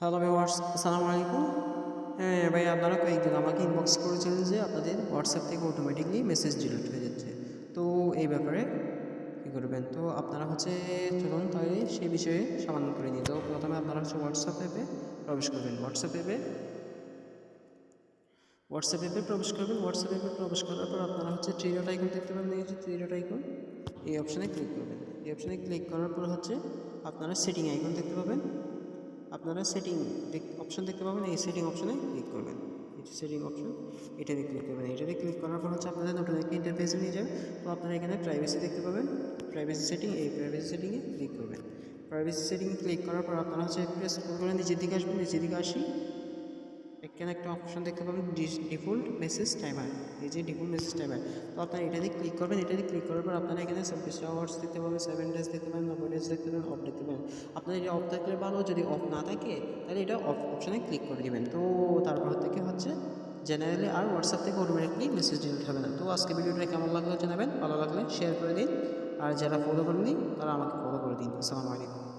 Hello viewers, আসসালামু আলাইকুম। হ্যাঁ ভাই, আপনারা কয়েকদিন আমাকে ইনবক্স করেছিলেন যে আপনাদের হোয়াটসঅ্যাপ থেকে অটোমেটিকলি মেসেজ ডিলিট হয়ে যাচ্ছে। তো এই ব্যাপারে কী করবেন? তো আপনারা চলুন তাহলে সেই বিষয়ে সমাধান করে নিই। তো প্রথমে আপনারা হোয়াটসঅ্যাপ অ্যাপে প্রবেশ করবেন। হোয়াটসঅ্যাপ অ্যাপে প্রবেশ করবেন। হোয়াটসঅ্যাপ অ্যাপে প্রবেশ করার পর আপনারা থ্রি ডট আইকন দেখতে পাবেন। এই যে থ্রি ডট আইকন, এই অপশানে ক্লিক করবেন। এই অপশানে ক্লিক করার পর আপনারা সেটিং আইকন দেখতে পাবেন। আপনারা সেটিং অপশন দেখতে পাবেন। এই সেটিং অপশনে ক্লিক করবেন। এই যে সেটিং অপশন, এটাতে ক্লিক করবেন। এটাতে ক্লিক করার পর আপনাদের নতুন একটা ইন্টারফেসে নিয়ে যাবে। তো আপনারা এখানে প্রাইভেসি দেখতে পাবেন। প্রাইভেসি সেটিং, এই প্রাইভেসি সেটিংয়ে ক্লিক করবেন। প্রাইভেসি সেটিংয়ে ক্লিক করার পর আপনারা একটু স্ক্রল করে নিচের দিকে আসবেন। নিচের দিকে আসি, এখানে একটা অপশন দেখতে পাবেন, ডিফল্ট মেসেজ টাইমার। এই যে ডিফল্ট মেসেজ টাইমার, তো আপনারা এটাতে ক্লিক করবেন। এটাতে ক্লিক করার পর আপনারা এখানে 24 আওয়ার্স দেখতে পাবেন, 7 ডেজ দেখতে পাবেন, 90 ডেজ দেখতে পাবেন, অফ দেখতে পাবেন। আপনার এটা অফ থাকলে ভালো, যদি অফ না থাকে তাহলে এটা অফ অপশানে ক্লিক করে দেবেন। তো তারপর থেকে জেনারেলি আর হোয়াটসঅ্যাপ থেকে অটোমেটিকলি মেসেজ ডিলিট হবে না। তো আজকে ভিডিওটা কেমন লাগলো জানাবেন, ভালো লাগলে শেয়ার করে দিন, আর যারা ফলো করেনি তারা আমাকে ফলো করে দিন। আসসালামু আলাইকুম।